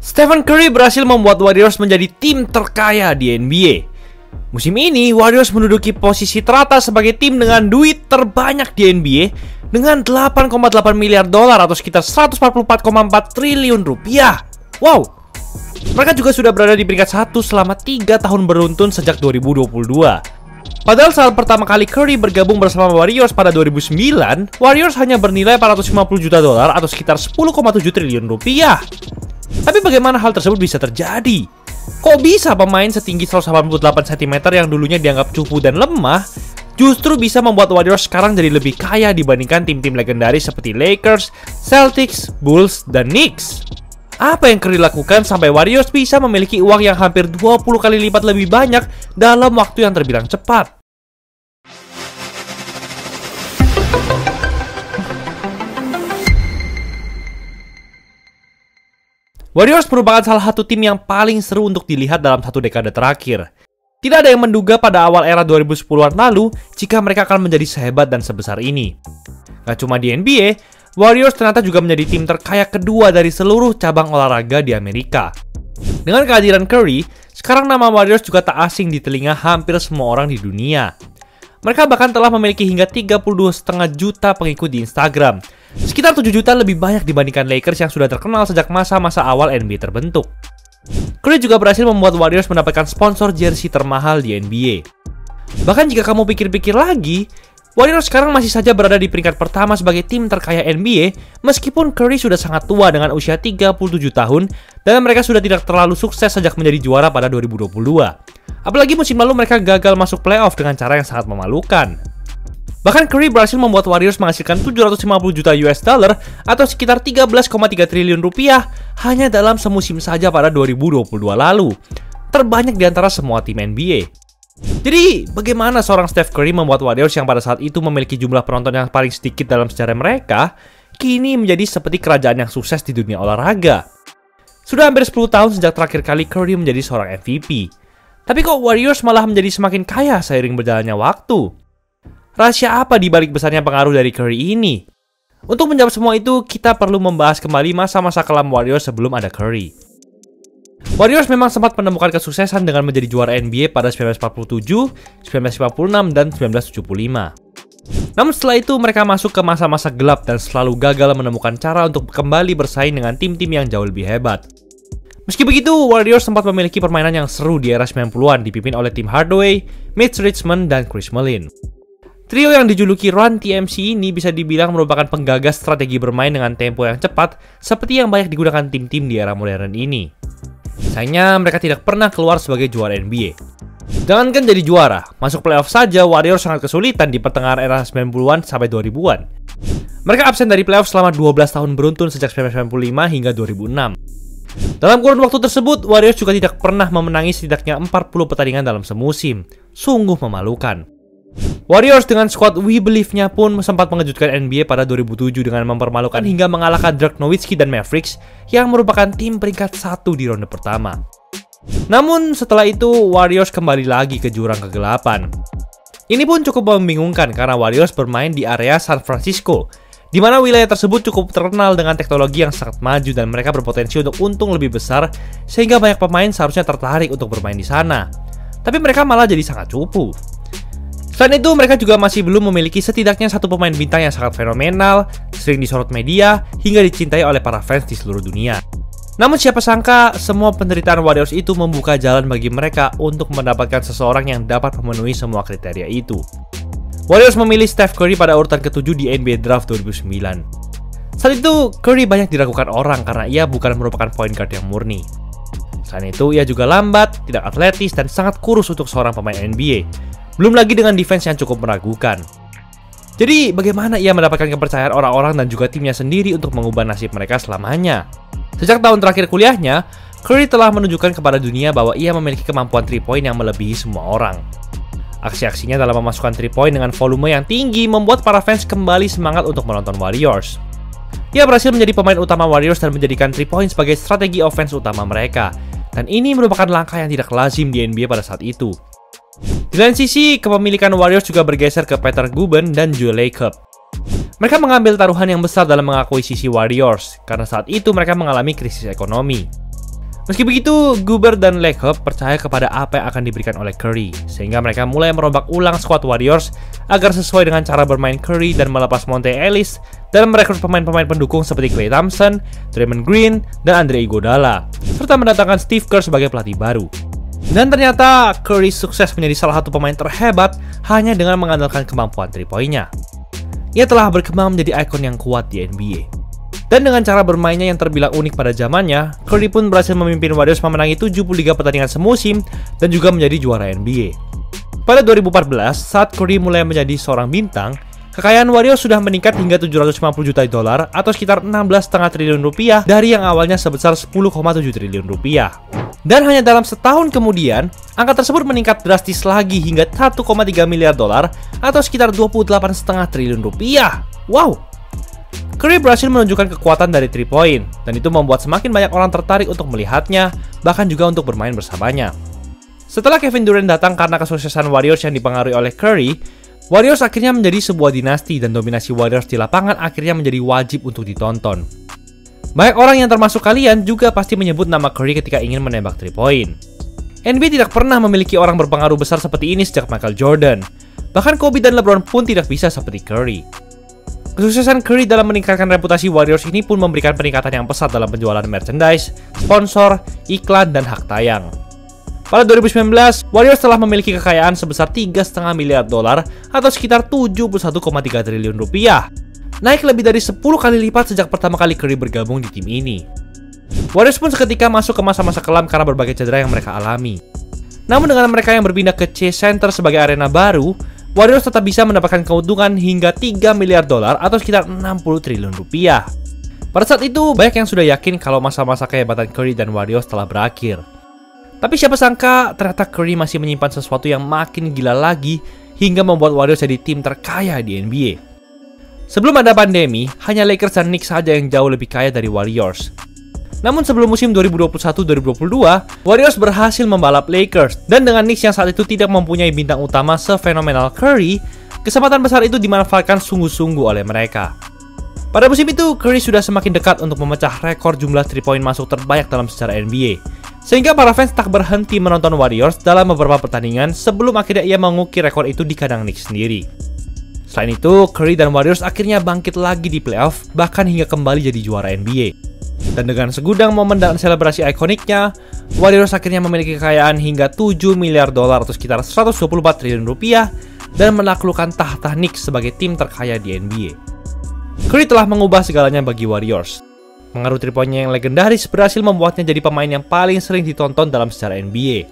Stephen Curry berhasil membuat Warriors menjadi tim terkaya di NBA. Musim ini, Warriors menduduki posisi teratas sebagai tim dengan duit terbanyak di NBA dengan 8,8 miliar dolar atau sekitar 144,4 triliun rupiah. Wow! Mereka juga sudah berada di peringkat 1 selama 3 tahun beruntun sejak 2022. Padahal saat pertama kali Curry bergabung bersama Warriors pada 2009, Warriors hanya bernilai 450 juta dolar atau sekitar 10,7 triliun rupiah. Tapi bagaimana hal tersebut bisa terjadi? Kok bisa pemain setinggi 188 cm yang dulunya dianggap cupu dan lemah justru bisa membuat Warriors sekarang jadi lebih kaya dibandingkan tim-tim legendaris seperti Lakers, Celtics, Bulls, dan Knicks? Apa yang Curry lakukan sampai Warriors bisa memiliki uang yang hampir 20 kali lipat lebih banyak dalam waktu yang terbilang cepat? Warriors merupakan salah satu tim yang paling seru untuk dilihat dalam satu dekade terakhir. Tidak ada yang menduga pada awal era 2010-an lalu jika mereka akan menjadi sehebat dan sebesar ini. Gak cuma di NBA, Warriors ternyata juga menjadi tim terkaya kedua dari seluruh cabang olahraga di Amerika. Dengan kehadiran Curry, sekarang nama Warriors juga tak asing di telinga hampir semua orang di dunia. Mereka bahkan telah memiliki hingga 32,5 juta pengikut di Instagram. Sekitar 7 juta lebih banyak dibandingkan Lakers yang sudah terkenal sejak masa-masa awal NBA terbentuk. Curry juga berhasil membuat Warriors mendapatkan sponsor jersey termahal di NBA. Bahkan jika kamu pikir-pikir lagi, Warriors sekarang masih saja berada di peringkat pertama sebagai tim terkaya NBA meskipun Curry sudah sangat tua dengan usia 37 tahun dan mereka sudah tidak terlalu sukses sejak menjadi juara pada 2022. Apalagi musim lalu mereka gagal masuk playoff dengan cara yang sangat memalukan. Bahkan Curry berhasil membuat Warriors menghasilkan 750 juta US dollar atau sekitar 13,3 triliun rupiah hanya dalam semusim saja pada 2022 lalu. Terbanyak di antara semua tim NBA. Jadi, bagaimana seorang Steph Curry membuat Warriors yang pada saat itu memiliki jumlah penonton yang paling sedikit dalam sejarah mereka, kini menjadi seperti kerajaan yang sukses di dunia olahraga? Sudah hampir 10 tahun sejak terakhir kali Curry menjadi seorang MVP. Tapi kok Warriors malah menjadi semakin kaya seiring berjalannya waktu? Rahasia apa di balik besarnya pengaruh dari Curry ini? Untuk menjawab semua itu, kita perlu membahas kembali masa-masa kelam Warriors sebelum ada Curry. Warriors memang sempat menemukan kesuksesan dengan menjadi juara NBA pada 1947, 1956, dan 1975. Namun setelah itu mereka masuk ke masa-masa gelap dan selalu gagal menemukan cara untuk kembali bersaing dengan tim-tim yang jauh lebih hebat. Meski begitu, Warriors sempat memiliki permainan yang seru di era 90-an dipimpin oleh Tim Hardaway, Mitch Richmond, dan Chris Mullin. Trio yang dijuluki Run TMC ini bisa dibilang merupakan penggagas strategi bermain dengan tempo yang cepat seperti yang banyak digunakan tim-tim di era modern ini. Sayangnya mereka tidak pernah keluar sebagai juara NBA. Jangankan jadi juara, masuk playoff saja Warriors sangat kesulitan di pertengahan era 90-an sampai 2000-an. Mereka absen dari playoff selama 12 tahun beruntun sejak 1995 hingga 2006. Dalam kurun waktu tersebut, Warriors juga tidak pernah memenangi setidaknya 40 pertandingan dalam semusim. Sungguh memalukan. Warriors dengan skuad We Believe-nya pun sempat mengejutkan NBA pada 2007 dengan mempermalukan hingga mengalahkan Dirk Nowitzki dan Mavericks yang merupakan tim peringkat 1 di ronde pertama. Namun setelah itu Warriors kembali lagi ke jurang kegelapan. Ini pun cukup membingungkan karena Warriors bermain di area San Francisco, di mana wilayah tersebut cukup terkenal dengan teknologi yang sangat maju dan mereka berpotensi untuk untung lebih besar sehingga banyak pemain seharusnya tertarik untuk bermain di sana. Tapi mereka malah jadi sangat cupu. Selain itu, mereka juga masih belum memiliki setidaknya satu pemain bintang yang sangat fenomenal, sering disorot media, hingga dicintai oleh para fans di seluruh dunia. Namun siapa sangka, semua penderitaan Warriors itu membuka jalan bagi mereka untuk mendapatkan seseorang yang dapat memenuhi semua kriteria itu. Warriors memilih Steph Curry pada urutan ke-7 di NBA Draft 2009. Saat itu, Curry banyak diragukan orang karena ia bukan merupakan point guard yang murni. Selain itu, ia juga lambat, tidak atletis, dan sangat kurus untuk seorang pemain NBA. Belum lagi dengan defense yang cukup meragukan. Jadi, bagaimana ia mendapatkan kepercayaan orang-orang dan juga timnya sendiri untuk mengubah nasib mereka selamanya? Sejak tahun terakhir kuliahnya, Curry telah menunjukkan kepada dunia bahwa ia memiliki kemampuan 3-point yang melebihi semua orang. Aksi-aksinya dalam memasukkan 3-point dengan volume yang tinggi membuat para fans kembali semangat untuk menonton Warriors. Ia berhasil menjadi pemain utama Warriors dan menjadikan 3-point sebagai strategi offense utama mereka. Dan ini merupakan langkah yang tidak lazim di NBA pada saat itu. Di lain sisi, kepemilikan Warriors juga bergeser ke Peter Guben dan Joe Lacob. Mereka mengambil taruhan yang besar dalam mengakuisisi Warriors, karena saat itu mereka mengalami krisis ekonomi. Meski begitu, Gobert dan Lacob percaya kepada apa yang akan diberikan oleh Curry, sehingga mereka mulai merombak ulang skuad Warriors agar sesuai dengan cara bermain Curry dan melepas Monte Ellis dan merekrut pemain-pemain pendukung seperti Klay Thompson, Draymond Green, dan Andre Iguodala, serta mendatangkan Steve Kerr sebagai pelatih baru. Dan ternyata Curry sukses menjadi salah satu pemain terhebat hanya dengan mengandalkan kemampuan 3-poinnya. Ia telah berkembang menjadi ikon yang kuat di NBA. Dan dengan cara bermainnya yang terbilang unik pada zamannya, Curry pun berhasil memimpin Warriors memenangi 73 pertandingan semusim dan juga menjadi juara NBA. Pada 2014, saat Curry mulai menjadi seorang bintang, kekayaan Warriors sudah meningkat hingga 750 juta dolar atau sekitar 16,5 triliun rupiah dari yang awalnya sebesar 10,7 triliun rupiah. Dan hanya dalam setahun kemudian, angka tersebut meningkat drastis lagi hingga 1,3 miliar dolar atau sekitar 28,5 triliun rupiah. Wow! Curry berhasil menunjukkan kekuatan dari 3-point, dan itu membuat semakin banyak orang tertarik untuk melihatnya, bahkan juga untuk bermain bersamanya. Setelah Kevin Durant datang karena kesuksesan Warriors yang dipengaruhi oleh Curry, Warriors akhirnya menjadi sebuah dinasti dan dominasi Warriors di lapangan akhirnya menjadi wajib untuk ditonton. Banyak orang yang termasuk kalian juga pasti menyebut nama Curry ketika ingin menembak 3-point. NBA tidak pernah memiliki orang berpengaruh besar seperti ini sejak Michael Jordan. Bahkan Kobe dan LeBron pun tidak bisa seperti Curry. Kesuksesan Curry dalam meningkatkan reputasi Warriors ini pun memberikan peningkatan yang pesat dalam penjualan merchandise, sponsor, iklan, dan hak tayang. Pada 2019, Warriors telah memiliki kekayaan sebesar 3,5 miliar dolar atau sekitar 71,3 triliun rupiah. Naik lebih dari 10 kali lipat sejak pertama kali Curry bergabung di tim ini. Warriors pun seketika masuk ke masa-masa kelam karena berbagai cedera yang mereka alami. Namun dengan mereka yang berpindah ke Chase Center sebagai arena baru, Warriors tetap bisa mendapatkan keuntungan hingga 3 miliar dolar atau sekitar 60 triliun rupiah. Pada saat itu, banyak yang sudah yakin kalau masa-masa kehebatan Curry dan Warriors telah berakhir. Tapi siapa sangka, ternyata Curry masih menyimpan sesuatu yang makin gila lagi hingga membuat Warriors jadi tim terkaya di NBA. Sebelum ada pandemi, hanya Lakers dan Knicks saja yang jauh lebih kaya dari Warriors. Namun sebelum musim 2021-2022, Warriors berhasil membalap Lakers. Dan dengan Knicks yang saat itu tidak mempunyai bintang utama sefenomenal Curry, kesempatan besar itu dimanfaatkan sungguh-sungguh oleh mereka. Pada musim itu, Curry sudah semakin dekat untuk memecah rekor jumlah 3-point masuk terbanyak dalam sejarah NBA. Sehingga para fans tak berhenti menonton Warriors dalam beberapa pertandingan sebelum akhirnya ia mengukir rekor itu di kandang Knicks sendiri. Selain itu, Curry dan Warriors akhirnya bangkit lagi di playoff, bahkan hingga kembali jadi juara NBA. Dan dengan segudang momen dan selebrasi ikoniknya, Warriors akhirnya memiliki kekayaan hingga 7 miliar dolar atau sekitar 124 triliun rupiah dan menaklukkan tahta Knicks sebagai tim terkaya di NBA. Curry telah mengubah segalanya bagi Warriors. Pengaruh 3-pointnya yang legendaris berhasil membuatnya jadi pemain yang paling sering ditonton dalam sejarah NBA.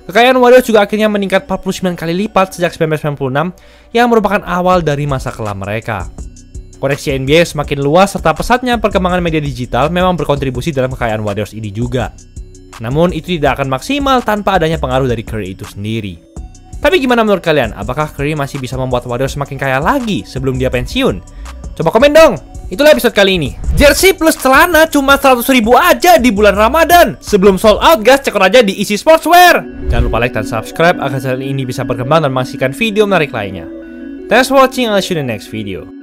Kekayaan Warriors juga akhirnya meningkat 49 kali lipat sejak 1996 yang merupakan awal dari masa kelam mereka. Koneksi NBA semakin luas serta pesatnya perkembangan media digital memang berkontribusi dalam kekayaan Warriors ini juga. Namun itu tidak akan maksimal tanpa adanya pengaruh dari Curry itu sendiri. Tapi gimana menurut kalian? Apakah Curry masih bisa membuat Warriors semakin kaya lagi sebelum dia pensiun? Coba komen dong! Itulah episode kali ini. Jersey plus celana cuma 100.000 aja di bulan Ramadan. Sebelum sold out guys, cek aja di Easy Sportswear. Jangan lupa like dan subscribe agar channel ini bisa berkembang dan menghasilkan video menarik lainnya. Thanks for watching, I'll see you in the next video.